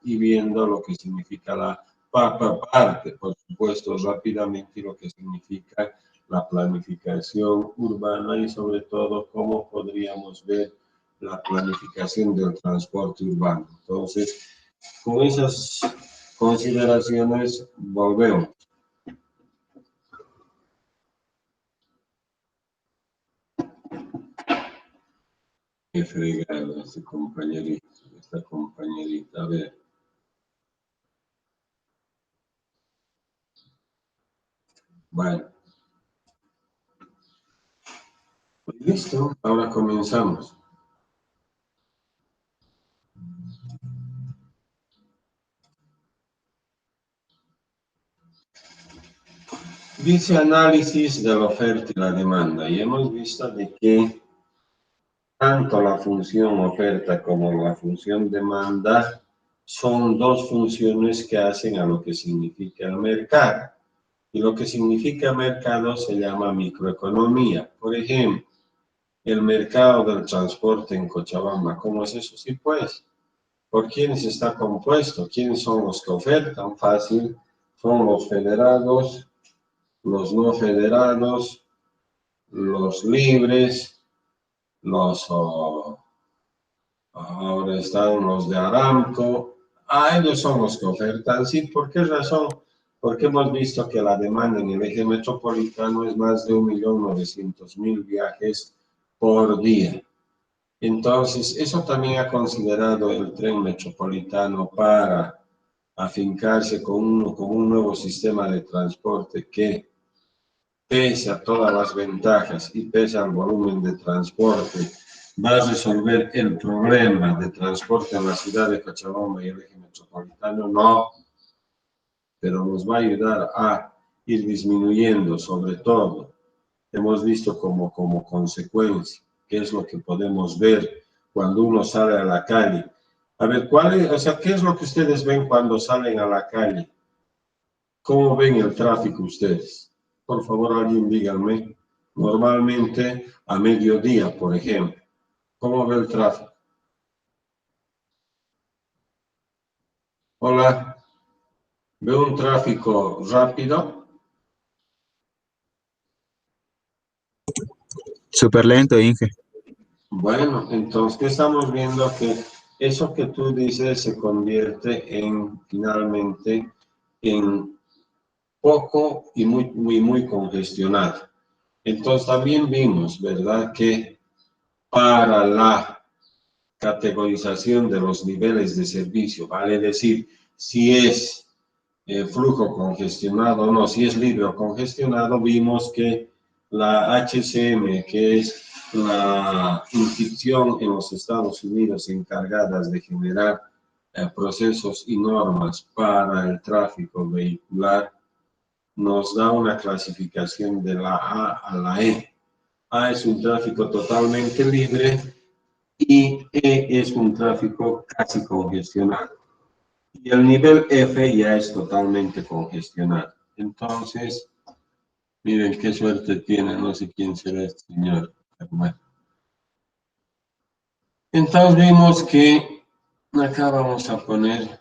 y viendo lo que significa la parte, por supuesto, rápidamente lo que significa la planificación urbana y sobre todo cómo podríamos ver la planificación del transporte urbano. Entonces, con esas consideraciones volvemos. Qué fregado este compañerito, esta compañerita, a ver. Bueno. Listo, ahora comenzamos. Dice análisis de la oferta y la demanda y hemos visto de que tanto la función oferta como la función demanda son dos funciones que hacen a lo que significa el mercado. Y lo que significa mercado se llama microeconomía. Por ejemplo, el mercado del transporte en Cochabamba, ¿cómo es eso? Sí, pues, ¿por quiénes está compuesto? ¿Quiénes son los que ofertan? Fácil, son los federados, los no federados, los libres, ahora están los de Aramco. Ellos son los que ofertan. Sí, ¿por qué razón? Porque hemos visto que la demanda en el eje metropolitano es más de 1.900.000 viajes por día. Entonces, eso también ha considerado el tren metropolitano para afincarse con un nuevo sistema de transporte que, pese a todas las ventajas y pese al volumen de transporte, va a resolver el problema de transporte en la ciudad de Cochabamba y el eje metropolitano, no, pero nos va a ayudar a ir disminuyendo, sobre todo, hemos visto como consecuencia, qué es lo que podemos ver cuando uno sale a la calle. A ver, ¿qué es lo que ustedes ven cuando salen a la calle? ¿Cómo ven el tráfico ustedes? Por favor, alguien díganme. Normalmente a mediodía, por ejemplo. ¿Cómo ve el tráfico? Hola. ¿Veo un tráfico rápido? Súper lento, Inge. Bueno, entonces, ¿qué estamos viendo? Que eso que tú dices se convierte finalmente, en poco y muy congestionado. Entonces, también vimos, ¿verdad?, que para la categorización de los niveles de servicio, vale decir, si es flujo congestionado o no, si es libre o congestionado, vimos que la HCM, que es la institución en los Estados Unidos encargada de generar procesos y normas para el tráfico vehicular, nos da una clasificación de la A a la E. A es un tráfico totalmente libre y E es un tráfico casi congestionado. Y el nivel F ya es totalmente congestionado. Entonces, miren qué suerte tiene, no sé quién será este señor. Bueno. Entonces vimos que acá vamos a poner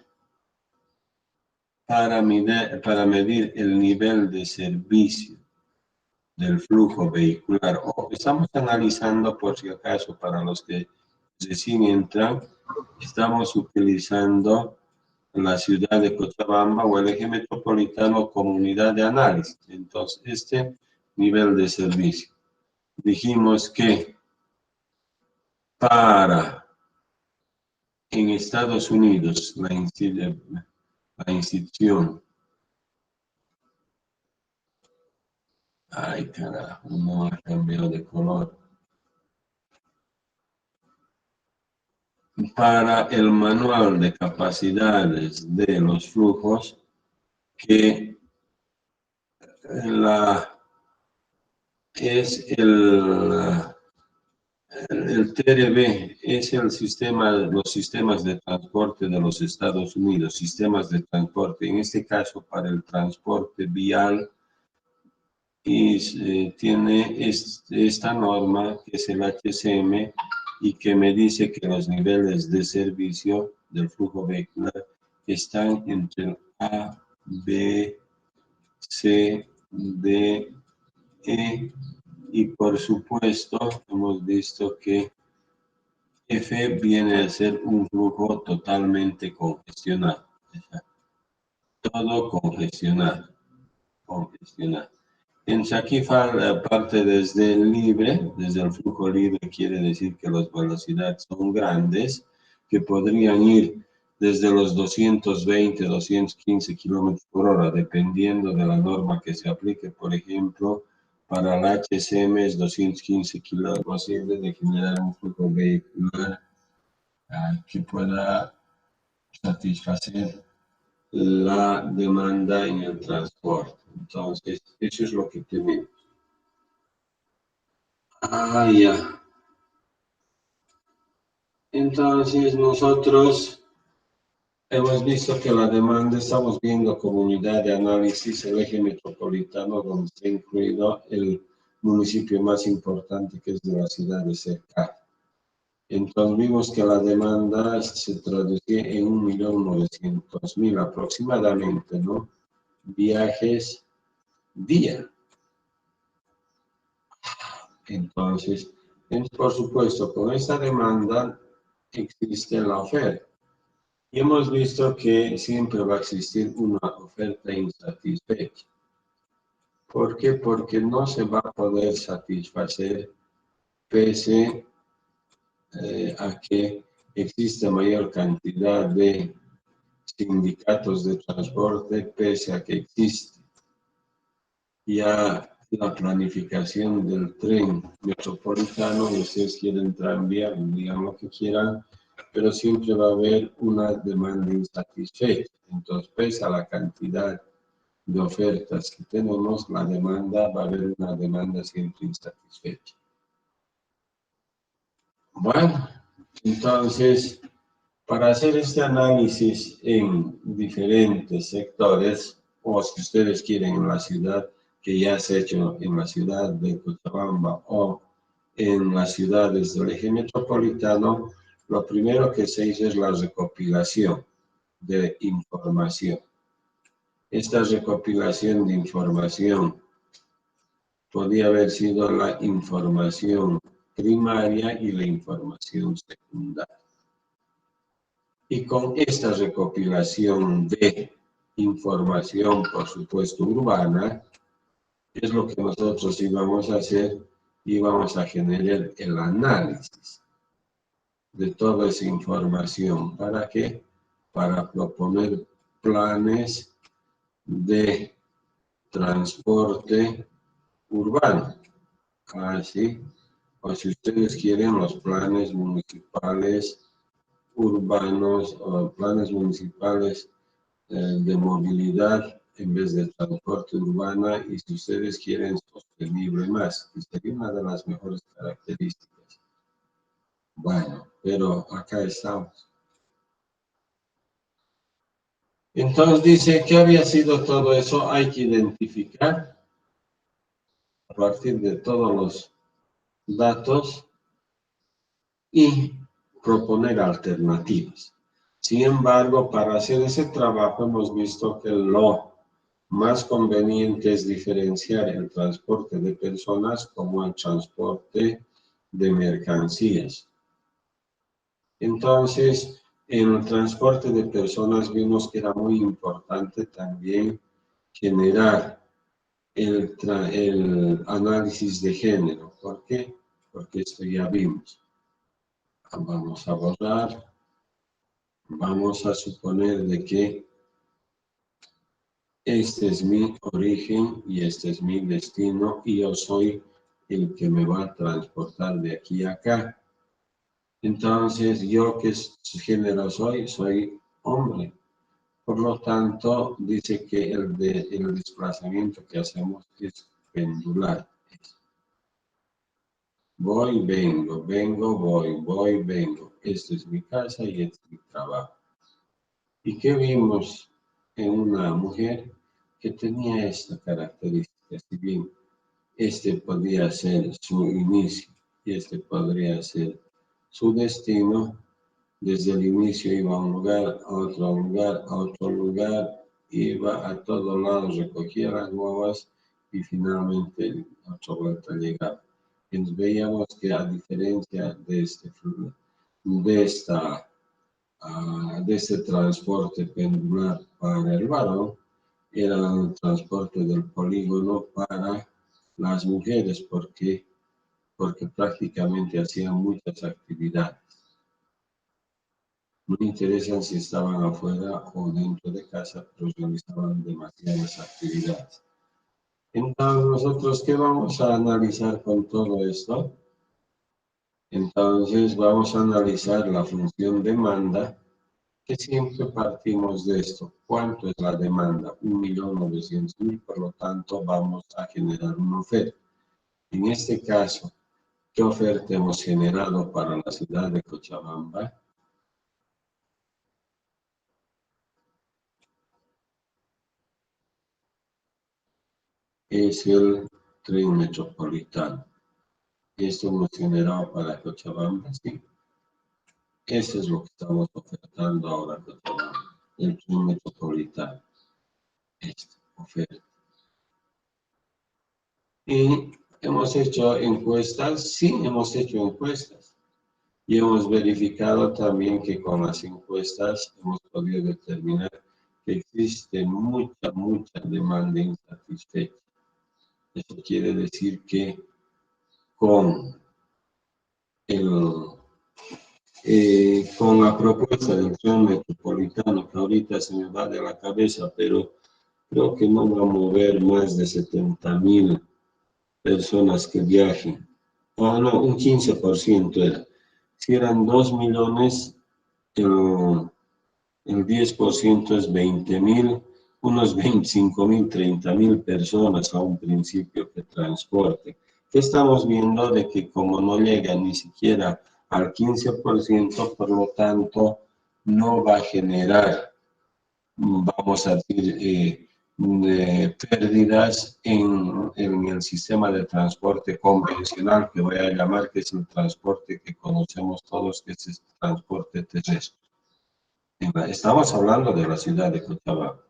para medir el nivel de servicio del flujo vehicular. Estamos analizando, por si acaso, para los que recién entran, estamos utilizando la ciudad de Cochabamba o el eje metropolitano como unidad de análisis. Entonces, este nivel de servicio. Dijimos que en Estados Unidos, la institución, ay carajo, no ha cambiado de color. Para el manual de capacidades de los flujos, que es el TRB, es los sistemas de transporte de los Estados Unidos, sistemas de transporte, en este caso para el transporte vial, y tiene esta norma, que es el HCM, y que me dice que los niveles de servicio del flujo vehicular están entre el A, B, C, D, E, y por supuesto hemos visto que F viene a ser un flujo totalmente congestionado, todo congestionado. Entonces aquí parte desde el libre, desde el flujo libre quiere decir que las velocidades son grandes, que podrían ir desde los 220, 215 kilómetros por hora, dependiendo de la norma que se aplique. Por ejemplo, para el HCM es 215 kilómetros, posible de generar un flujo vehicular que pueda satisfacer la demanda en el transporte. Entonces, eso es lo que tenemos. Ya. Entonces, nosotros hemos visto que la demanda, estamos viendo como unidad de análisis el eje metropolitano, donde está incluido el municipio más importante, que es de la ciudad de Cercado. Entonces vimos que la demanda se traducía en 1.900.000 aproximadamente, ¿no? Viajes día. Entonces, por supuesto, con esta demanda existe la oferta. Y hemos visto que siempre va a existir una oferta insatisfecha. ¿Por qué? Porque no se va a poder satisfacer pese a que existe mayor cantidad de sindicatos de transporte, pese a que existe ya la planificación del tren metropolitano, y ustedes quieren tranvía, digan lo que quieran, pero siempre va a haber una demanda insatisfecha. Entonces, pese a la cantidad de ofertas que tenemos, la demanda, va a haber una demanda siempre insatisfecha. Bueno, entonces, para hacer este análisis en diferentes sectores, o si ustedes quieren en la ciudad, que ya se ha hecho en la ciudad de Cochabamba o en las ciudades del eje metropolitano, lo primero que se hizo es la recopilación de información. Esta recopilación de información podía haber sido la información primaria y la información secundaria. Y con esta recopilación de información, por supuesto, urbana, es lo que nosotros íbamos a hacer, íbamos a generar el análisis de toda esa información. ¿Para qué? Para proponer planes de transporte urbano. Así, o si ustedes quieren, los planes municipales urbanos o planes municipales de movilidad en vez de transporte urbana, y si ustedes quieren sostenible más, que sería una de las mejores características. Bueno, pero acá estamos. Entonces dice, ¿qué había sido todo eso? Hay que identificar a partir de todos los datos y proponer alternativas. Sin embargo, para hacer ese trabajo hemos visto que lo más conveniente es diferenciar el transporte de personas como el transporte de mercancías. Entonces, en el transporte de personas vimos que era muy importante también generar el análisis de género. ¿Por qué? Porque esto ya vimos. Vamos a borrar. Vamos a suponer de que este es mi origen y este es mi destino y yo soy el que me va a transportar de aquí a acá. Entonces, ¿yo qué género soy? Soy hombre. Por lo tanto, dice que el desplazamiento que hacemos es pendular. Voy, vengo, vengo, voy, vengo. Esta es mi casa y este es mi trabajo. ¿Y qué vimos en una mujer que tenía esta característica? Si bien este podría ser su inicio y este podría ser su destino. Desde el inicio iba a un lugar, a otro lugar, a otro lugar, iba a todos lados, recogía las guaguas y finalmente a otra vuelta llegaba. Entonces veíamos que a diferencia de de este transporte pendular para el varón, era el transporte del polígono para las mujeres, porque prácticamente hacían muchas actividades. No interesan si estaban afuera o dentro de casa, pero realizaban demasiadas actividades. Entonces, ¿nosotros qué vamos a analizar con todo esto? Entonces, vamos a analizar la función demanda, que siempre partimos de esto. ¿Cuánto es la demanda? 1.900.000, por lo tanto, vamos a generar una oferta. En este caso, ¿qué oferta hemos generado para la ciudad de Cochabamba? Es el tren metropolitano. Esto hemos generado para Cochabamba, sí. Eso es lo que estamos ofertando ahora a Cochabamba, el tren metropolitano. Esta oferta. Y hemos hecho encuestas, sí, hemos hecho encuestas. Y hemos verificado también que con las encuestas hemos podido determinar que existe mucha demanda insatisfecha. Eso quiere decir que con con la propuesta del tren metropolitano, que ahorita se me va de la cabeza, pero creo que no va a mover más de 70.000 personas que viajen. Oh, no, un 15% era. Si eran 2 millones, el 10% es 20.000, unos 25.000, 30.000 personas a un principio que transporte. ¿Qué estamos viendo? De que como no llega ni siquiera al 15%, por lo tanto, no va a generar, vamos a decir, pérdidas en el sistema de transporte convencional, que voy a llamar, que es el transporte que conocemos todos, que es el transporte terrestre. Estamos hablando de la ciudad de Cochabamba.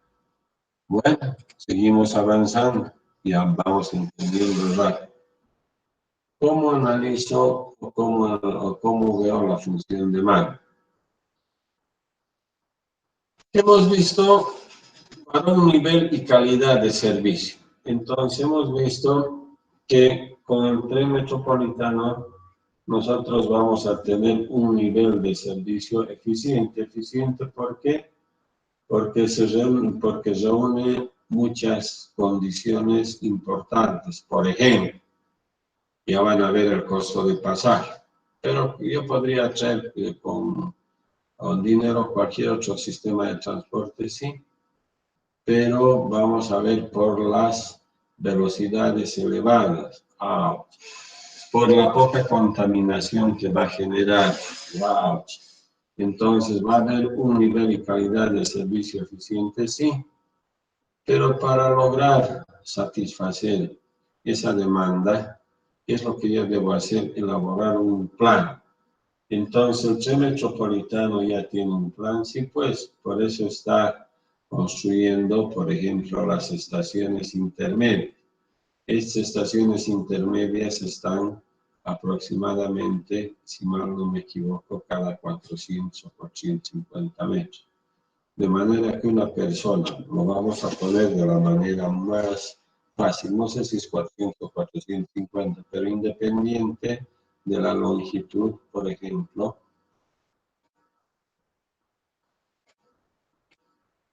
Bueno, seguimos avanzando y vamos entendiendo rápido. ¿Cómo analizo o cómo veo la función de mano? Hemos visto para un nivel y calidad de servicio. Entonces hemos visto que con el tren metropolitano nosotros vamos a tener un nivel de servicio eficiente. ¿Eficiente por qué? Porque reúne muchas condiciones importantes. Por ejemplo, ya van a ver el costo de pasaje, pero yo podría hacer con dinero cualquier otro sistema de transporte, sí, pero vamos a ver por las velocidades elevadas, por la poca contaminación que va a generar, wow. Entonces va a haber un nivel y calidad de servicio eficiente, sí, pero para lograr satisfacer esa demanda, ¿qué es lo que yo debo hacer? Elaborar un plan. Entonces, el tren metropolitano ya tiene un plan, sí, pues, por eso está construyendo, por ejemplo, las estaciones intermedias. Estas estaciones intermedias están aproximadamente, si mal no me equivoco, cada 400 o 450 metros. De manera que una persona, lo vamos a poner de la manera más fácil, no sé si es 400 o 450, pero independiente de la longitud, por ejemplo,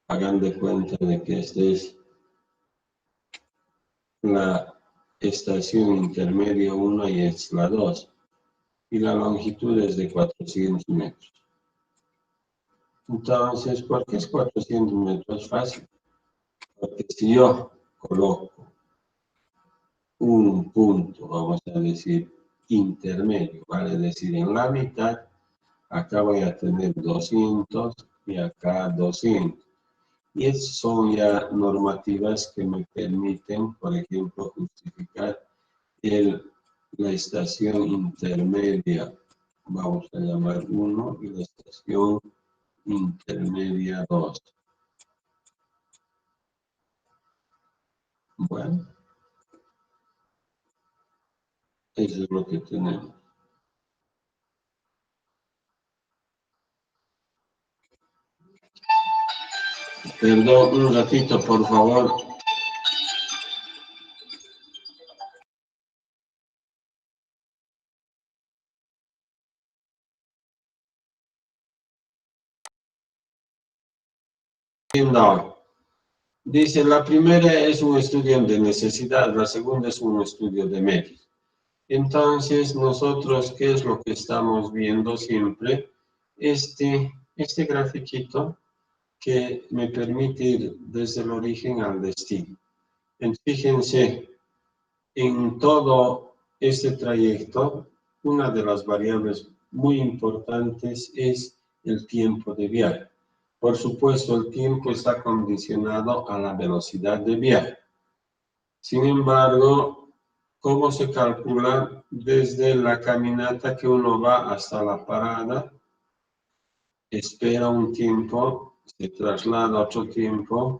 hagan de cuenta de que esta es la estación intermedia 1 y es la 2, y la longitud es de 400 metros. Entonces, ¿por qué es 400 metros? Fácil. Porque si yo coloco un punto, vamos a decir, intermedio, vale decir, en la mitad, acá voy a tener 200 y acá 200. Y esas son ya normativas que me permiten, por ejemplo, justificar la estación intermedia vamos a llamar 1 y la estación intermedia 2. Bueno, eso es lo que tenemos. Perdón, un ratito, por favor. No. Dice, la primera es un estudio de necesidad, la segunda es un estudio de medios. Entonces, nosotros, ¿qué es lo que estamos viendo siempre? Este grafiquito que me permite ir desde el origen al destino. Fíjense, en todo este trayecto, una de las variables muy importantes es el tiempo de viaje. Por supuesto, el tiempo está condicionado a la velocidad de viaje. Sin embargo, ¿cómo se calcula? Desde la caminata que uno va hasta la parada, espera un tiempo, se traslada otro tiempo,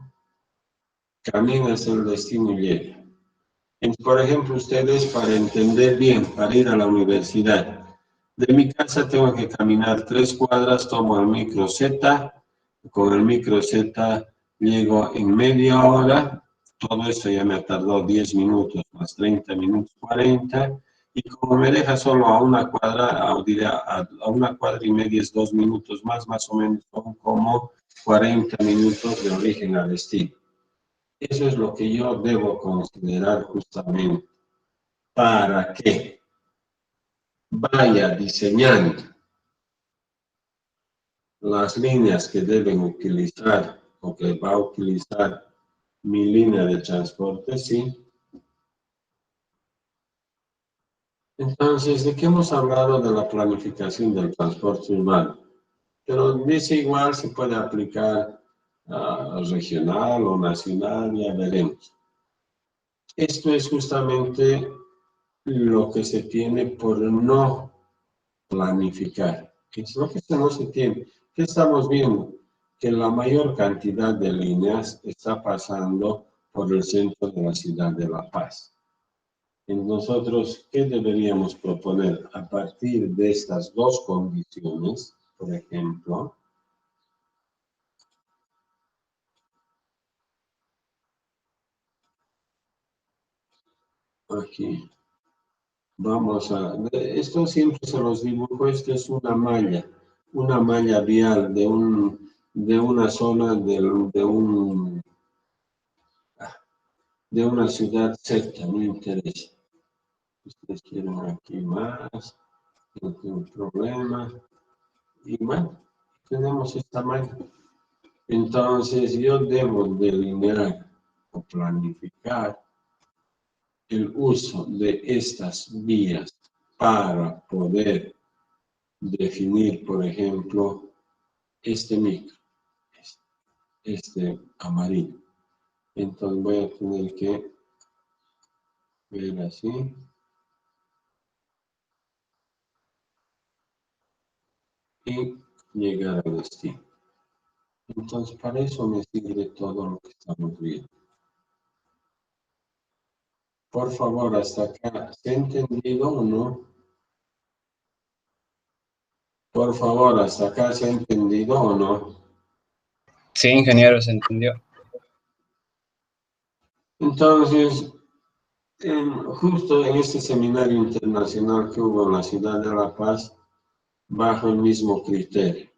camina hacia el destino y llega. Por ejemplo, ustedes, para entender bien, para ir a la universidad, de mi casa tengo que caminar 3 cuadras, tomo el micro Z, con el micro Z llego en media hora, todo esto ya me ha tardado 10 minutos, más 30 minutos, 40, y como me deja solo a una cuadra, a una cuadra y media es 2 minutos más o menos son como 40 minutos de origen a destino. Eso es lo que yo debo considerar justamente para que vaya diseñando las líneas que deben utilizar o que va a utilizar mi línea de transporte, ¿sí? Entonces, ¿de qué hemos hablado? De la planificación del transporte urbano. Pero dice igual se puede aplicar regional o nacional, ya veremos. Esto es justamente lo que se tiene por no planificar. ¿Qué es lo que no se tiene? ¿Qué estamos viendo? Que la mayor cantidad de líneas está pasando por el centro de la ciudad de La Paz. Nosotros, ¿qué deberíamos proponer? A partir de estas dos condiciones, por ejemplo, aquí, vamos a, esto siempre se los dibujo, esto es una malla vial de una zona de una ciudad cerca, no interesa. Ustedes quieren aquí más, no tengo problema. Y bueno, tenemos esta malla. Entonces yo debo delinear o planificar el uso de estas vías para poder definir, por ejemplo, este micro, este amarillo. Entonces voy a tener que ver así. Y llegar al destino. Entonces, para eso me sirve todo lo que estamos viendo. Por favor, hasta acá, ¿se ha entendido o no? Por favor, hasta acá, ¿se ha entendido o no? Sí, ingeniero, se entendió. Entonces, justo en este seminario internacional que hubo en la ciudad de La Paz, bajo el mismo criterio.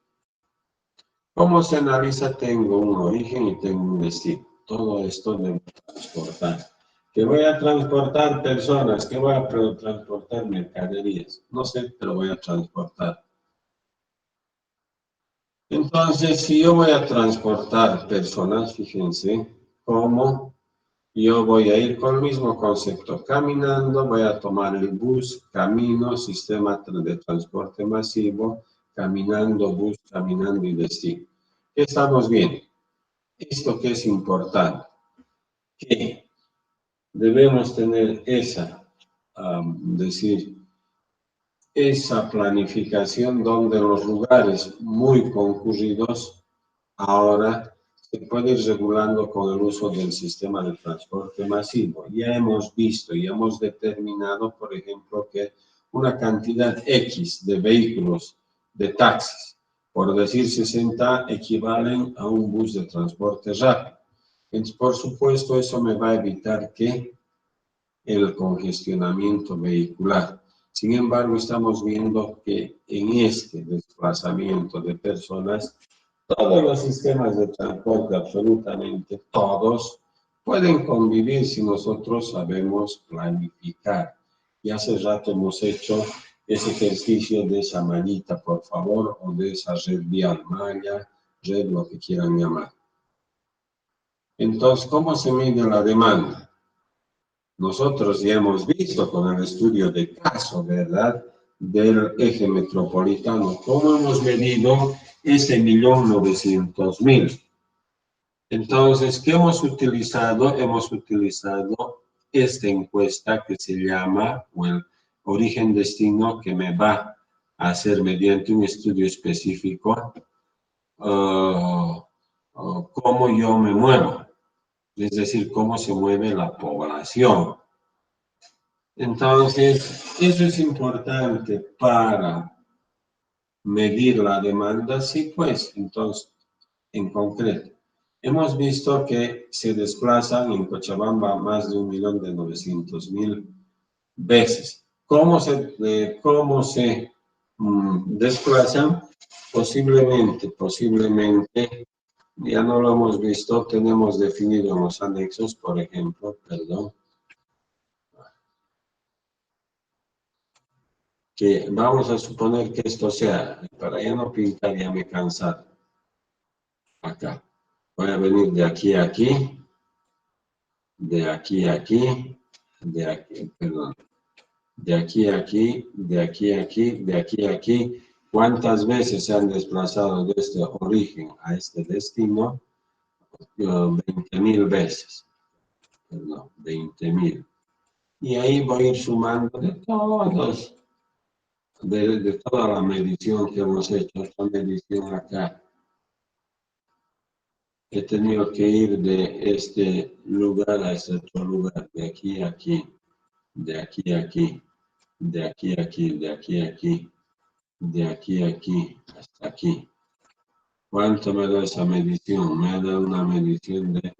¿Cómo se analiza? Tengo un origen y tengo un destino. Todo esto debo transportar. Que voy a transportar personas, que voy a transportar mercaderías. No sé, pero voy a transportar. Entonces, si yo voy a transportar personas, fíjense cómo yo voy a ir con el mismo concepto. Caminando, voy a tomar el bus, camino, sistema de transporte masivo, caminando, bus, caminando y destino. ¿Qué estamos viendo? Esto que es importante, que debemos tener esa, esa planificación donde los lugares muy concurridos ahora se puede ir regulando con el uso del sistema de transporte masivo. Ya hemos visto y hemos determinado, por ejemplo, que una cantidad X de vehículos, de taxis, por decir 60, equivalen a un bus de transporte rápido. Entonces, por supuesto, eso me va a evitar que el congestionamiento vehicular. Sin embargo, estamos viendo que en este desplazamiento de personas, todos los sistemas de transporte, absolutamente todos, pueden convivir si nosotros sabemos planificar. Y hace rato hemos hecho ese ejercicio de esa manita, por favor, o de esa red vial, malla, red, lo que quieran llamar. Entonces, ¿cómo se mide la demanda? Nosotros ya hemos visto con el estudio de caso, ¿verdad?, del eje metropolitano, cómo hemos medido ese 1.900.000. Entonces, ¿qué hemos utilizado? Hemos utilizado esta encuesta que se llama, o el origen-destino, que me va a hacer mediante un estudio específico cómo yo me muevo, es decir, cómo se mueve la población. Entonces, eso es importante para medir la demanda, sí, pues, entonces, en concreto, hemos visto que se desplazan en Cochabamba más de 1.900.000 veces. ¿Cómo se desplazan? Posiblemente, ya no lo hemos visto, tenemos definido en los anexos, por ejemplo, perdón, que vamos a suponer que esto sea, para ya no pintar, ya me he cansado. Acá. Voy a venir de aquí a aquí, de aquí a aquí, de aquí, perdón, de aquí a aquí, de aquí a aquí, de aquí a aquí. ¿Cuántas veces se han desplazado de este origen a este destino? 20.000 veces. Perdón, 20.000. Y ahí voy a ir sumando de todos. De toda la medición que hemos hecho, esta medición acá, he tenido que ir de este lugar a este otro lugar, de aquí a aquí, de aquí a aquí, de aquí a aquí, de aquí a aquí, de aquí a aquí, hasta aquí. ¿Cuánto me da esa medición? Me ha dado una medición de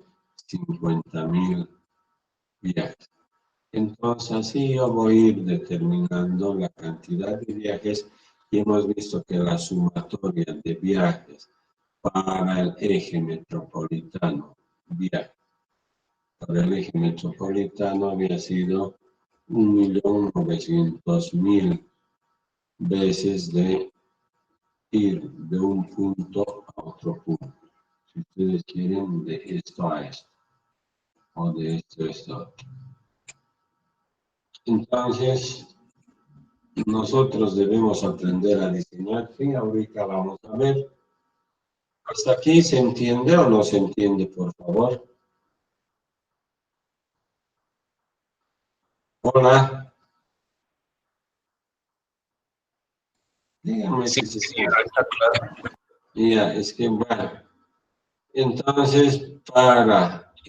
50.000 viajes. Entonces, así yo voy a ir determinando la cantidad de viajes y hemos visto que la sumatoria de viajes para el eje metropolitano, para el eje metropolitano había sido 1.900.000 veces de ir de un punto a otro punto. Si ustedes quieren, de esto a esto, o de esto a esto. Entonces, nosotros debemos aprender a diseñar. Sí, ahorita vamos a ver. ¿Hasta aquí se entiende o no se entiende, por favor? Hola. Díganme Sí, si se sí, escucha. está claro. Ya, es que bueno. Entonces,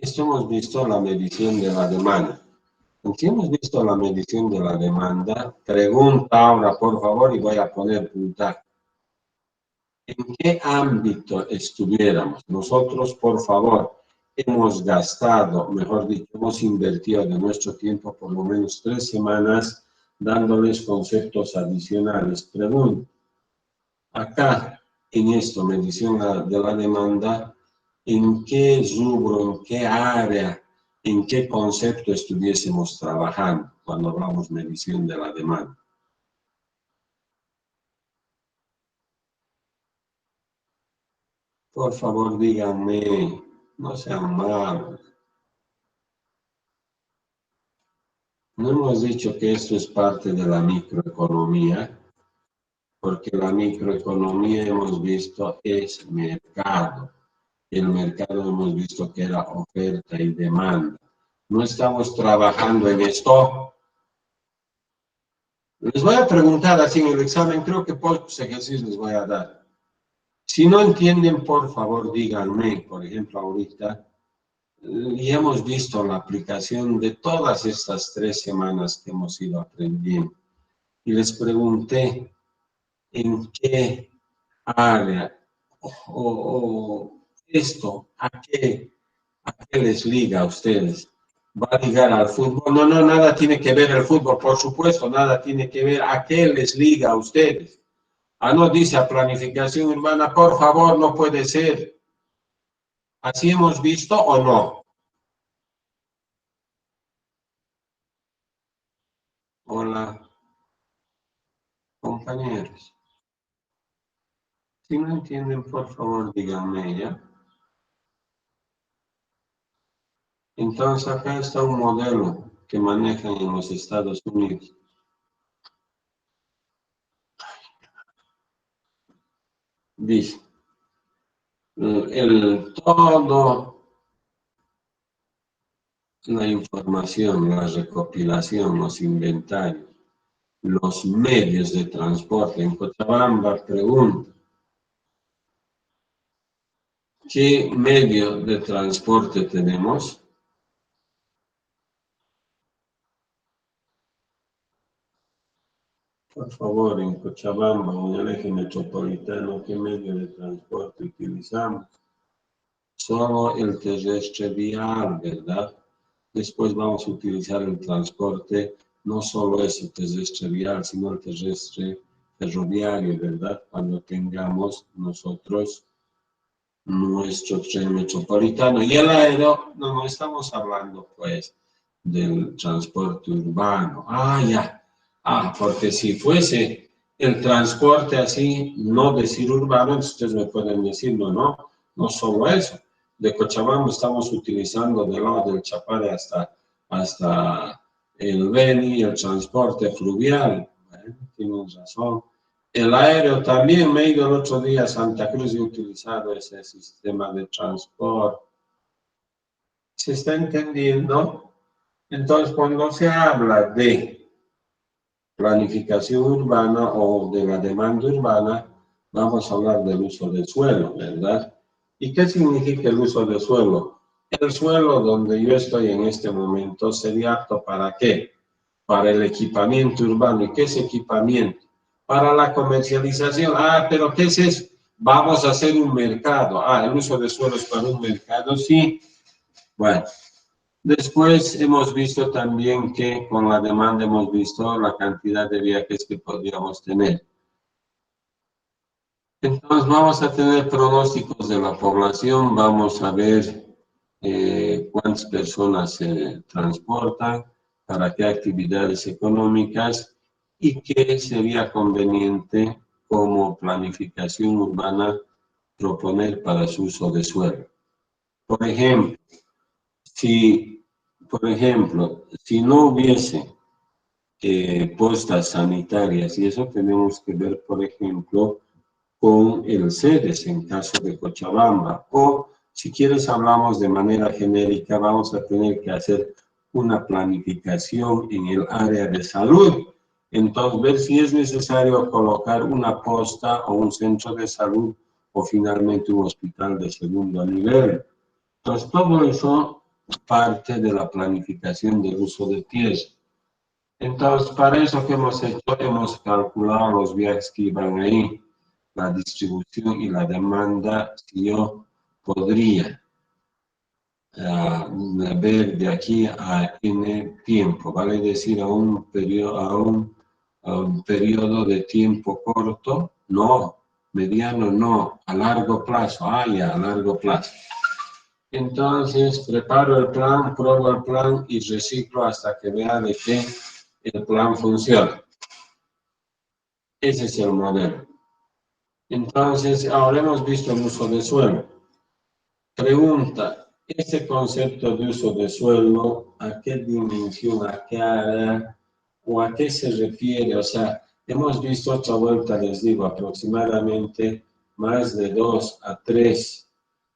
esto hemos visto la medición de la demanda. Si hemos visto la medición de la demanda, pregunta ahora, por favor, y voy a poner puntaje. ¿En qué ámbito estuviéramos? Nosotros, por favor, hemos gastado, mejor dicho, hemos invertido de nuestro tiempo por lo menos 3 semanas dándoles conceptos adicionales. Pregunta, acá, en esto, medición de la demanda, ¿en qué rubro, en qué área, en qué concepto estuviésemos trabajando cuando hablamos medición de la demanda? Por favor, díganme, no sean malos. No hemos dicho que esto es parte de la microeconomía, porque la microeconomía hemos visto es mercado. El mercado hemos visto que era oferta y demanda. No estamos trabajando en esto. Les voy a preguntar así en el examen, creo que pocos ejercicios les voy a dar. Si no entienden, por favor, díganme, por ejemplo, ahorita, y hemos visto la aplicación de todas estas 3 semanas que hemos ido aprendiendo. Y les pregunté en qué área o esto, ¿a qué les liga a ustedes? ¿Va a ligar al fútbol? No, no, nada tiene que ver el fútbol, por supuesto, nada tiene que ver. ¿A qué les liga a ustedes? Ah, no, dice a planificación urbana, por favor, no puede ser. ¿Así hemos visto o no? Hola, compañeros. Si no entienden, por favor, díganme ya. Entonces, acá está un modelo que manejan en los Estados Unidos. Dice, todo la información, la recopilación, los inventarios, los medios de transporte. En Cochabamba pregunta, ¿qué medio de transporte tenemos? Por favor, en Cochabamba, en el eje metropolitano, ¿qué medio de transporte utilizamos? Solo el terrestre vial, ¿verdad? Después vamos a utilizar el transporte, no solo ese terrestre vial, sino el terrestre ferroviario, ¿verdad? Cuando tengamos nosotros nuestro tren metropolitano. Y el aéreo, no estamos hablando pues del transporte urbano. Ah, ya. Ah, porque si fuese el transporte así, no decir urbano, entonces ustedes me pueden decir, no solo eso. De Cochabamba estamos utilizando del lado del Chapare hasta el Beni, el transporte fluvial. Bueno, tienen razón. El aéreo también, me he ido el otro día a Santa Cruz y he utilizado ese sistema de transporte. ¿Se está entendiendo? Entonces, cuando se habla de planificación urbana o de la demanda urbana, vamos a hablar del uso del suelo, ¿verdad? ¿Y qué significa el uso del suelo? El suelo donde yo estoy en este momento sería apto ¿para qué? Para el equipamiento urbano. ¿Y qué es equipamiento? Para la comercialización. Ah, pero ¿qué es eso? Vamos a hacer un mercado. Ah, el uso de suelos para un mercado, sí. Bueno, después hemos visto también que con la demanda hemos visto la cantidad de viajes que podríamos tener. Entonces vamos a tener pronósticos de la población, vamos a ver cuántas personas se transportan, para qué actividades económicas y qué sería conveniente como planificación urbana proponer para su uso de suelo. Por ejemplo, si no hubiese postas sanitarias, y eso tenemos que ver, por ejemplo, con el CEDES en caso de Cochabamba, o si quieres hablamos de manera genérica, vamos a tener que hacer una planificación en el área de salud. Entonces, ver si es necesario colocar una posta o un centro de salud o finalmente un hospital de segundo nivel. Entonces, todo eso parte de la planificación del uso de tierra. Entonces, para eso que hemos hecho, hemos calculado los viajes que iban ahí, la distribución y la demanda, si yo podría ver de aquí a N tiempo, vale decir a un periodo de tiempo corto, no, mediano no, a largo plazo, ya, a largo plazo. Entonces, preparo el plan, pruebo el plan y reciclo hasta que vea de que el plan funciona. Ese es el modelo. Entonces, ahora hemos visto el uso de suelo. Pregunta, ¿este concepto de uso de suelo, a qué dimensión, a qué área o a qué se refiere? O sea, hemos visto otra vuelta, les digo, aproximadamente más de 2 a 3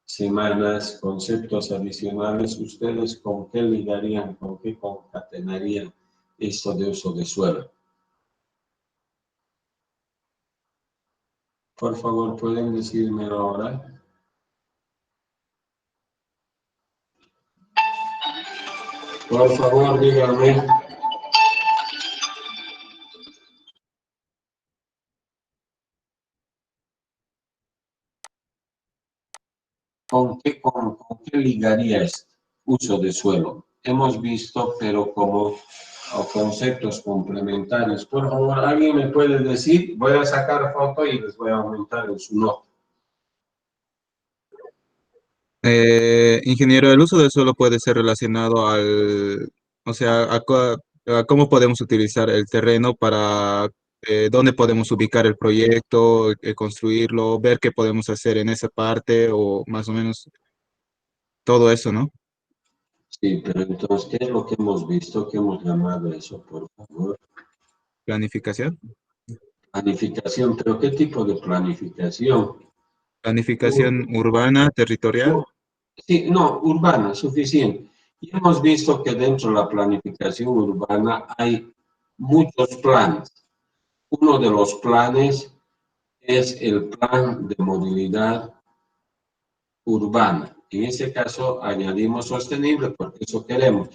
semanas, conceptos adicionales. ¿Ustedes con qué ligarían, con qué concatenarían esto de uso de suelo? Por favor, ¿pueden decirme ahora? Por favor, díganme. ¿Con qué ligaría este uso de suelo? Hemos visto, pero como conceptos complementarios. Por favor, ¿alguien me puede decir? Voy a sacar foto y les voy a aumentar en su nota. Ingeniero, el uso del suelo puede ser relacionado o sea, a cómo podemos utilizar el terreno para dónde podemos ubicar el proyecto, construirlo, ver qué podemos hacer en esa parte o más o menos todo eso, ¿no? Sí, pero entonces, ¿qué es lo que hemos visto? ¿Qué hemos llamado eso, por favor? Planificación. Planificación, pero ¿qué tipo de planificación? Planificación urbana, territorial. Sí, no, urbana, suficiente. Y hemos visto que dentro de la planificación urbana hay muchos planes. Uno de los planes es el plan de movilidad urbana. En este caso añadimos sostenible porque eso queremos.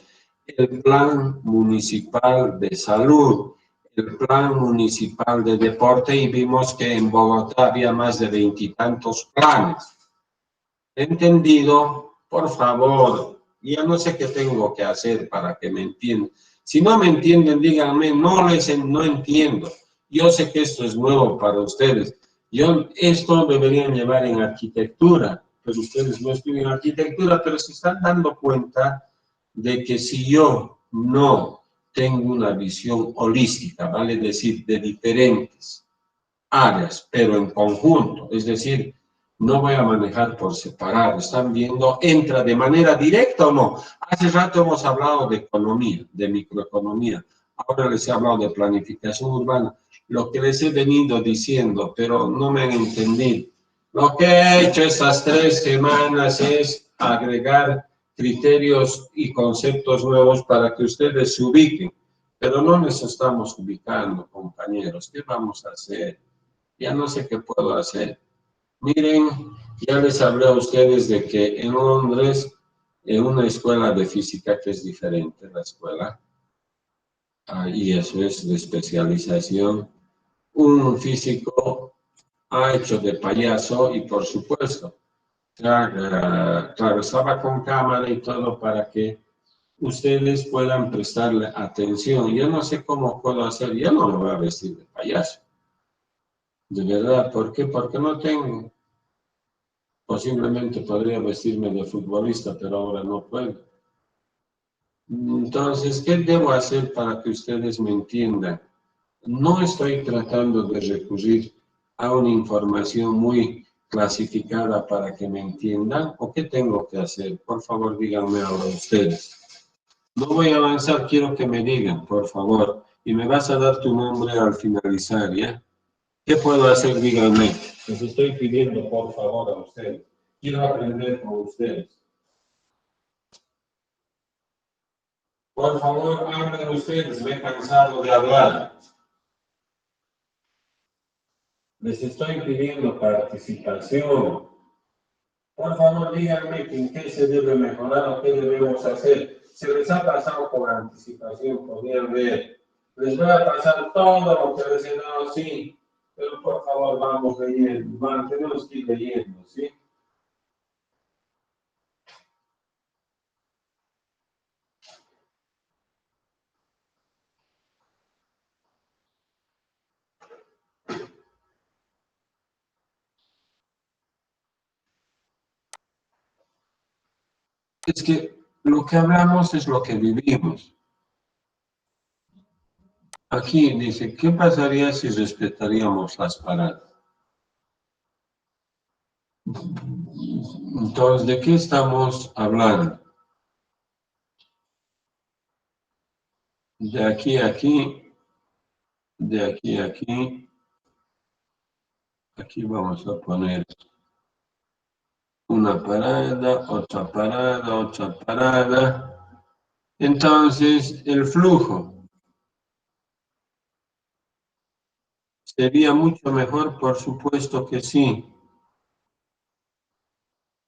El plan municipal de salud, el plan municipal de deporte y vimos que en Bogotá había más de 20 y tantos planes. ¿Entendido? Por favor, ya no sé qué tengo que hacer para que me entiendan. Si no me entienden, díganme, no entiendo. Yo sé que esto es nuevo para ustedes. Esto deberían llevar en arquitectura, pero ustedes no estudian arquitectura, pero se están dando cuenta de que si yo no tengo una visión holística, vale decir, de diferentes áreas, pero en conjunto, es decir, no voy a manejar por separado, están viendo, entra de manera directa o no. Hace rato hemos hablado de economía, de microeconomía, ahora les he hablado de planificación urbana, lo que les he venido diciendo, pero no me han entendido. Lo que he hecho estas 3 semanas es agregar criterios y conceptos nuevos para que ustedes se ubiquen, pero no nos estamos ubicando, compañeros. ¿Qué vamos a hacer? Ya no sé qué puedo hacer. Miren, ya les hablé a ustedes de que en Londres, en una escuela de física que es diferente, la escuela, y eso es de especialización, un físico ha hecho de payaso y por supuesto, claro, estaba con cámara y todo para que ustedes puedan prestarle atención. Yo no sé cómo puedo hacer, yo no me voy a vestir de payaso. De verdad, ¿por qué? Porque no tengo. Posiblemente podría vestirme de futbolista, pero ahora no puedo. Entonces, ¿qué debo hacer para que ustedes me entiendan? No estoy tratando de recurrir a una información muy clasificada para que me entiendan, ¿o qué tengo que hacer? Por favor, díganme ahora ustedes. No voy a avanzar, quiero que me digan, por favor. Y me vas a dar tu nombre al finalizar, ¿ya? ¿Qué puedo hacer? Díganme. Les estoy pidiendo, por favor, a ustedes. Quiero aprender con ustedes. Por favor, hablen ustedes, me he cansado de hablar. Les estoy pidiendo participación. Por favor, díganme en qué se debe mejorar o qué debemos hacer. Se les ha pasado por anticipación, podrían ver. Les voy a pasar todo lo que les he dado, sí. Pero por favor, vamos leyendo. Tenemos que ir leyendo, ¿sí? Es que lo que hablamos es lo que vivimos. Aquí dice, ¿qué pasaría si respetaríamos las paradas? Entonces, ¿de qué estamos hablando? De aquí a aquí, de aquí a aquí, aquí vamos a poner una parada, otra parada, otra parada. Entonces, el flujo. Sería mucho mejor, por supuesto que sí.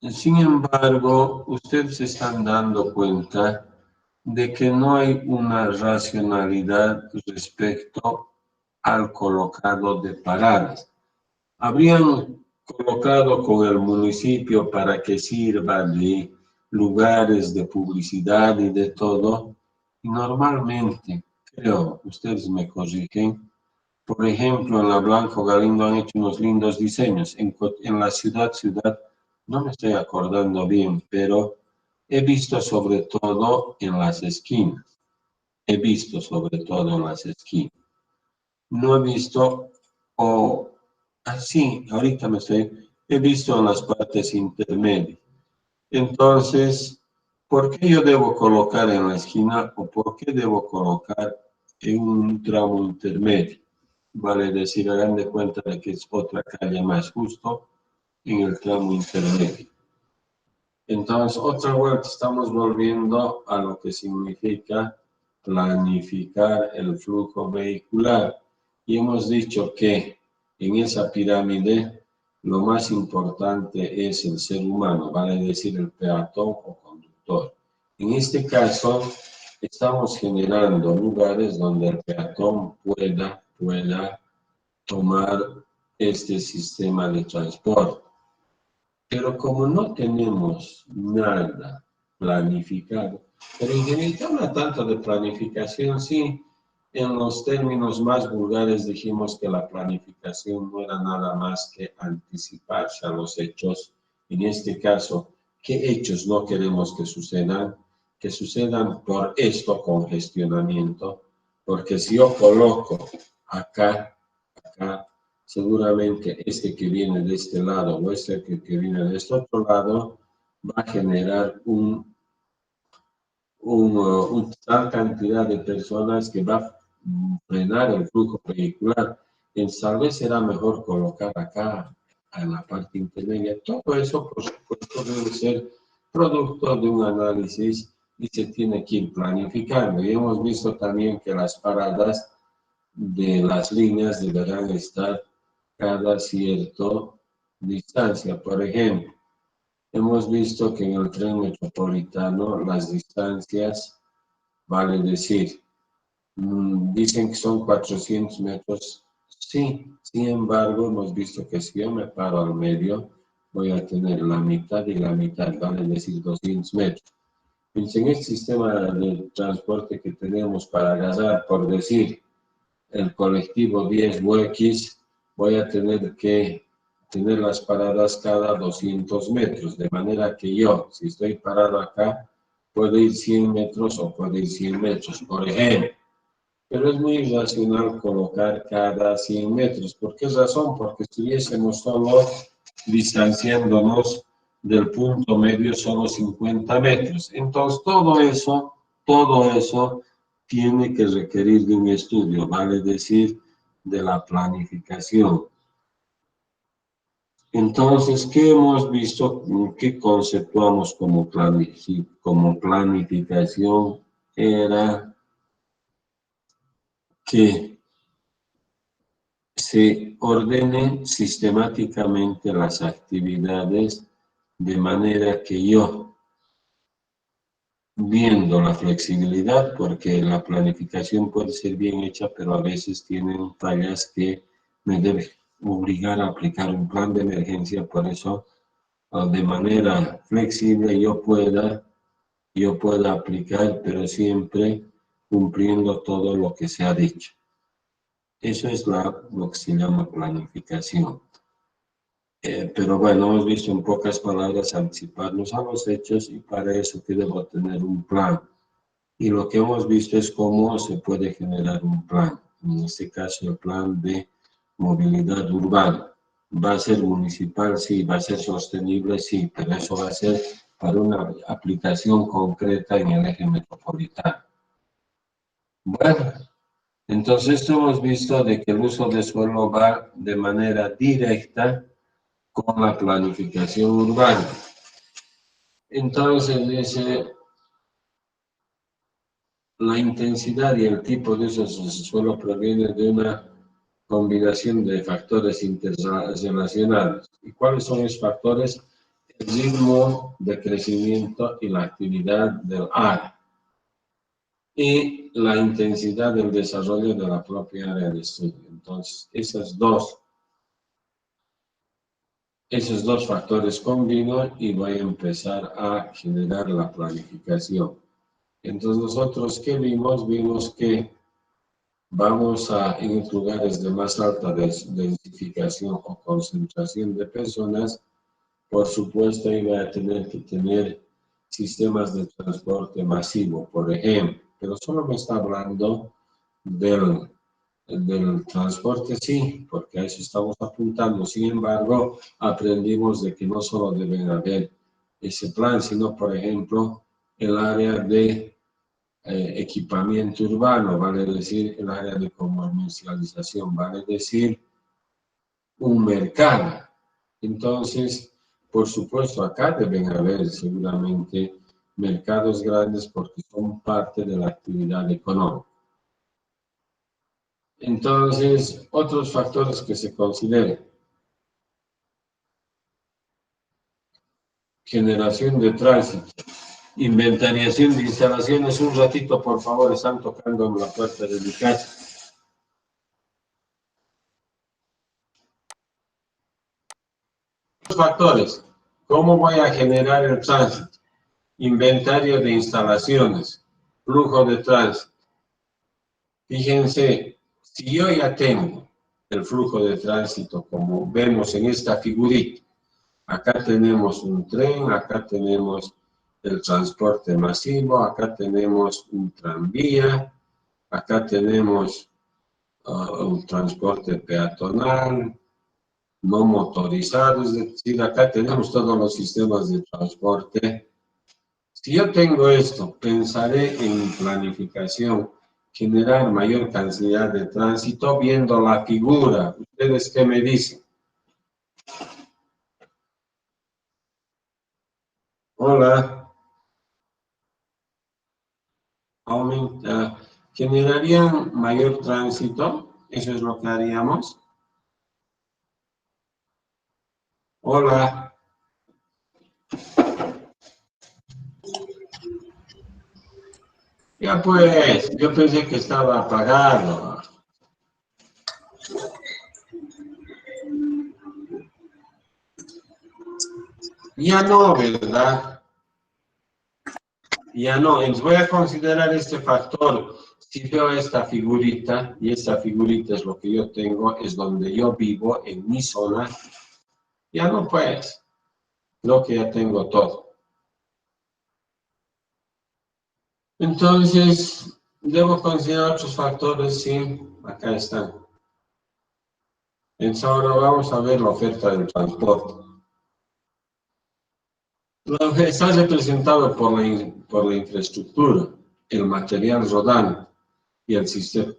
Sin embargo, ustedes se están dando cuenta de que no hay una racionalidad respecto al colocado de paradas. Habrían colocado con el municipio para que sirva de lugares de publicidad y de todo. Y normalmente, creo, ustedes me corrigen, por ejemplo, en la Blanco Galindo han hecho unos lindos diseños. En la ciudad, no me estoy acordando bien, pero he visto sobre todo en las esquinas. He visto sobre todo en las esquinas. No he visto, o así, ahorita he visto en las partes intermedias. Entonces, ¿por qué yo debo colocar en la esquina o por qué debo colocar en un tramo intermedio? Vale decir, hagan de cuenta de que es otra calle más justo en el tramo intermedio. Entonces, otra vez estamos volviendo a lo que significa planificar el flujo vehicular. Y hemos dicho que en esa pirámide lo más importante es el ser humano, vale decir el peatón o conductor. En este caso, estamos generando lugares donde el peatón pueda tomar este sistema de transporte. Pero como no tenemos nada planificado, pero en general se habla tanto de planificación, sí, en los términos más vulgares dijimos que la planificación no era nada más que anticiparse a los hechos. En este caso, ¿qué hechos no queremos que sucedan? Que sucedan por esto congestionamiento, porque si yo coloco acá, seguramente este que viene de este lado o este que viene de este otro lado va a generar tal cantidad de personas que va a frenar el flujo vehicular. Tal vez será mejor colocar acá, en la parte intermedia. Todo eso, por supuesto, debe ser producto de un análisis y se tiene que ir planificando. Y hemos visto también que las paradas de las líneas deberán estar cada cierto distancia. Por ejemplo, hemos visto que en el tren metropolitano las distancias, vale decir, dicen que son 400 metros. Sí, sin embargo, hemos visto que si yo me paro al medio, voy a tener la mitad y la mitad, vale decir 200 metros. Pues en este sistema de transporte que tenemos para agarrar, por decir, el colectivo 10 o X, voy a tener que tener las paradas cada 200 metros, de manera que yo, si estoy parado acá, puedo ir 100 metros o puedo ir 100 metros, por ejemplo. Pero es muy irracional colocar cada 100 metros. ¿Por qué razón? Porque estuviésemos solo distanciándonos del punto medio solo 50 metros. Entonces, todo eso tiene que requerir de un estudio, vale decir, de la planificación. Entonces, ¿qué hemos visto? ¿Qué conceptuamos como planificación? Era que se ordenen sistemáticamente las actividades de manera que yo, viendo la flexibilidad, porque la planificación puede ser bien hecha, pero a veces tienen fallas que me deben obligar a aplicar un plan de emergencia, por eso de manera flexible yo pueda aplicar, pero siempre cumpliendo todo lo que se ha dicho. Eso es lo que se llama planificación. Pero bueno, hemos visto en pocas palabras anticiparnos a los hechos y para eso que debo tener un plan. Y lo que hemos visto es cómo se puede generar un plan. En este caso, el plan de movilidad urbana. ¿Va a ser municipal? Sí. ¿Va a ser sostenible? Sí. Pero eso va a ser para una aplicación concreta en el eje metropolitano. Bueno, entonces esto hemos visto de que el uso de suelo va de manera directa con la planificación urbana. Entonces dice, la intensidad y el tipo de uso del suelo proviene de una combinación de factores interrelacionados. ¿Y cuáles son los factores? El ritmo de crecimiento y la actividad del área y la intensidad del desarrollo de la propia área de estudio. Entonces, esos dos factores combino y voy a empezar a generar la planificación. Entonces, nosotros, ¿qué vimos? Vimos que vamos a, en lugares de más alta densificación o concentración de personas, por supuesto, iba a tener que tener sistemas de transporte masivo, por ejemplo, pero solo me está hablando del transporte, sí, porque a eso estamos apuntando. Sin embargo, aprendimos de que no solo deben haber ese plan, sino, por ejemplo, el área de equipamiento urbano, vale decir, el área de comercialización, vale decir, un mercado. Entonces, por supuesto, acá deben haber seguramente mercados grandes porque son parte de la actividad económica. Entonces, otros factores que se consideran. Generación de tránsito. Inventariación de instalaciones. Un ratito, por favor, están tocando en la puerta de mi casa. Los factores. ¿Cómo voy a generar el tránsito? Inventario de instalaciones. Flujo de tránsito. Fíjense, si yo ya tengo el flujo de tránsito, como vemos en esta figurita, acá tenemos un tren, acá tenemos el transporte masivo, acá tenemos un tranvía, acá tenemos un transporte peatonal, no motorizado, es decir, acá tenemos todos los sistemas de transporte. Si yo tengo esto, pensaré en planificación, generar mayor cantidad de tránsito viendo la figura. ¿Ustedes qué me dicen? Hola. Generarían mayor tránsito, eso es lo que haríamos. Hola. Ya pues, yo pensé que estaba apagado. Ya no, ¿verdad? Ya no, entonces voy a considerar este factor. Si veo esta figurita, y esta figurita es lo que yo tengo, es donde yo vivo, en mi zona, ya no pues, creo que ya tengo todo. Entonces, debo considerar otros factores, sí, acá están. Entonces ahora vamos a ver la oferta del transporte. Está representado por la infraestructura, el material rodante y el sistema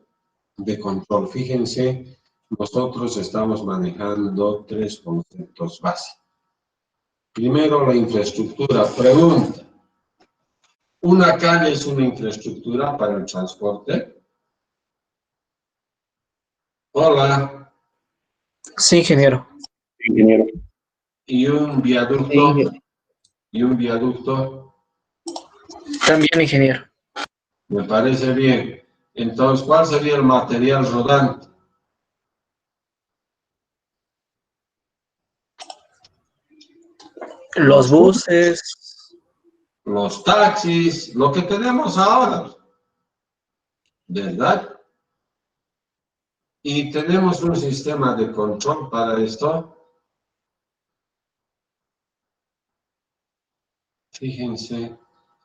de control. Fíjense, nosotros estamos manejando tres conceptos básicos. Primero, la infraestructura. Pregunta, ¿una calle es una infraestructura para el transporte? Hola. Sí, ingeniero. ¿Y un viaducto? Sí, ingeniero. ¿Y un viaducto? También, ingeniero. Me parece bien. Entonces, ¿cuál sería el material rodante? Los buses. Los taxis, lo que tenemos ahora, ¿verdad? Y tenemos un sistema de control para esto. Fíjense,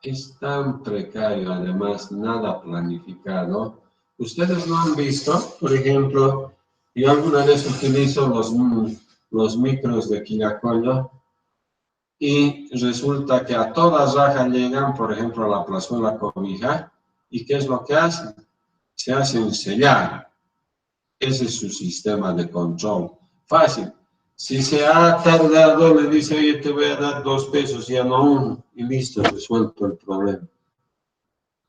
es tan precario, además, nada planificado. Ustedes no han visto, por ejemplo, yo alguna vez utilizo los micros de Quillacollo y resulta que a todas rajas llegan, por ejemplo, a la plazuela Cobija, ¿y qué es lo que hacen? Se hacen sellar. Ese es su sistema de control. Fácil. Si se ha tardado, le dice, oye, te voy a dar 2 pesos, ya no 1, y listo, resuelto el problema.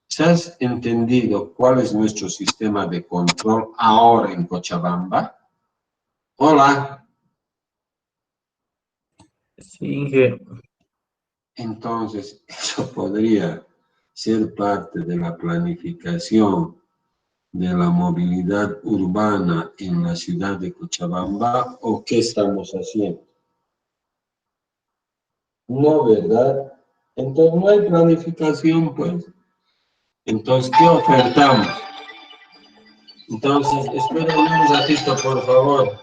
¿Se has entendido cuál es nuestro sistema de control ahora en Cochabamba? Hola. Sí, ingeniero. Entonces, eso podría ser parte de la planificación de la movilidad urbana en la ciudad de Cochabamba, ¿o qué estamos haciendo? No, ¿verdad? Entonces no hay planificación, pues. Entonces, ¿qué ofertamos? Entonces, esperen un ratito, por favor.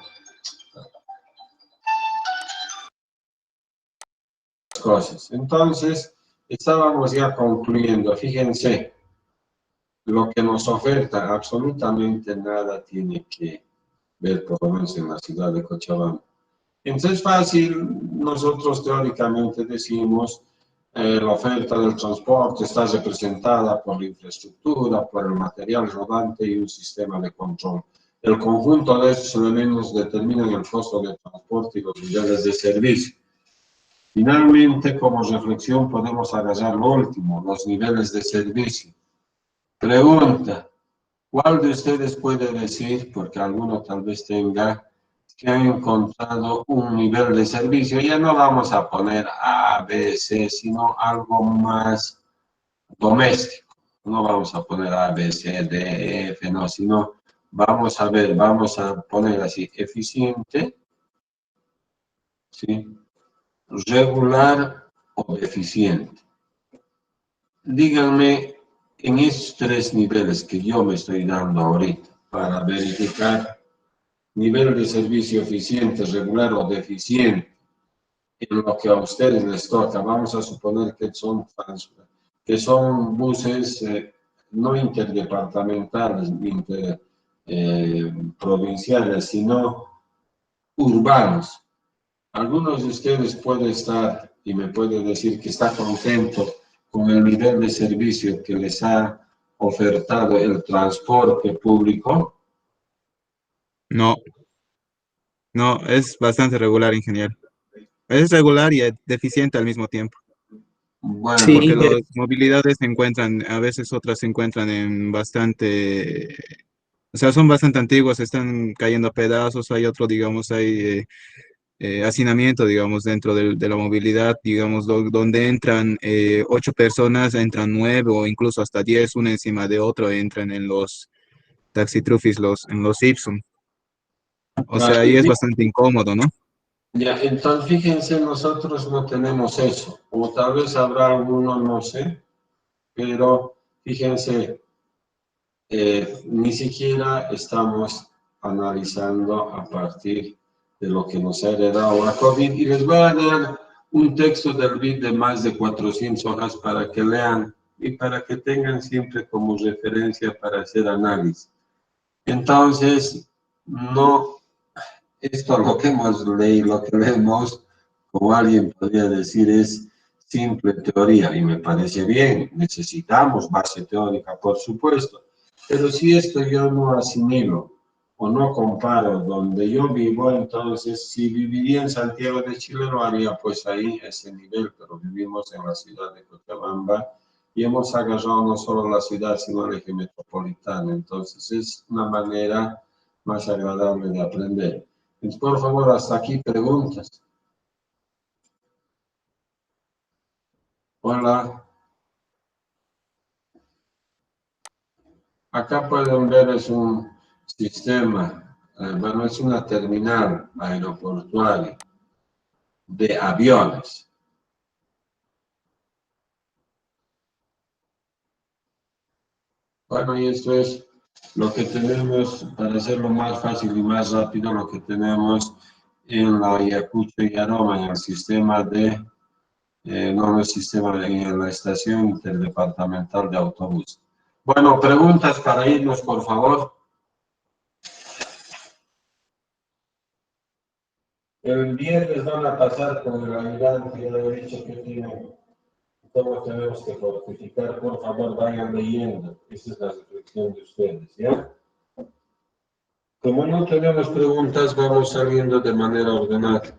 Cosas. Entonces, estábamos ya concluyendo. Fíjense, lo que nos oferta absolutamente nada tiene que ver, por lo menos en la ciudad de Cochabamba. Entonces, fácil, nosotros teóricamente decimos, la oferta del transporte está representada por la infraestructura, por el material rodante y un sistema de control. El conjunto de estos elementos determinan el costo de transporte y los niveles de servicio. Finalmente, como reflexión, podemos agarrar lo último, los niveles de servicio. Pregunta, ¿cuál de ustedes puede decir, porque alguno tal vez tenga, que han encontrado un nivel de servicio? Ya no vamos a poner A, B, C, sino algo más doméstico. No vamos a poner A, B, C, D, E, F, no, sino vamos a ver, vamos a poner así, eficiente, ¿sí? Regular o deficiente. Díganme, en estos tres niveles que yo me estoy dando ahorita para verificar nivel de servicio eficiente, regular o deficiente, en lo que a ustedes les toca, vamos a suponer que son buses no interdepartamentales, provinciales, sino urbanos. Algunos de ustedes pueden estar y me pueden decir que está contento con el nivel de servicio que les ha ofertado el transporte público. No, no, es bastante regular, ingeniero. Es regular y deficiente al mismo tiempo, Bueno, Sí, porque ingeniero. las movilidades se encuentran, a veces otras se encuentran en bastante, o sea, son bastante antiguas, están cayendo a pedazos, hay otro, digamos, hay hacinamiento, digamos, dentro de la movilidad, digamos, donde entran 8 personas, entran 9 o incluso hasta 10, una encima de otro, entran en los taxitrufis, en los Ipsum. O sea, ahí es bastante incómodo, ¿no? ya, entonces fíjense, nosotros no tenemos eso, o tal vez habrá alguno, no sé, pero fíjense, ni siquiera estamos analizando a partir de lo que nos ha heredado la COVID, y les voy a dar un texto del BID de más de 400 hojas para que lean y para que tengan siempre como referencia para hacer análisis. Entonces, no, esto lo que hemos leído, lo que leemos, como alguien podría decir, es simple teoría, y me parece bien, necesitamos base teórica, por supuesto, pero si esto yo no asimilo o no comparo donde yo vivo, entonces si viviría en Santiago de Chile lo haría pues ahí ese nivel, pero vivimos en la ciudad de Cochabamba y hemos agarrado no solo la ciudad, sino el eje metropolitano, entonces es una manera más agradable de aprender. Entonces, por favor, hasta aquí preguntas. Hola. Acá pueden ver, es un sistema, bueno, es una terminal aeroportuaria de aviones. Bueno, y esto es lo que tenemos, para hacerlo más fácil y más rápido, lo que tenemos en la Ayacucho y Aroma, en el sistema de, no en el sistema, en la estación interdepartamental de autobús. Bueno, preguntas para irnos, por favor. El viernes van a pasar con el ayudante, ya le he dicho que tienen, cómo tenemos que fortificar, por favor vayan leyendo, esa es la reflexión de ustedes, ¿ya? Como no tenemos preguntas, vamos saliendo de manera ordenada.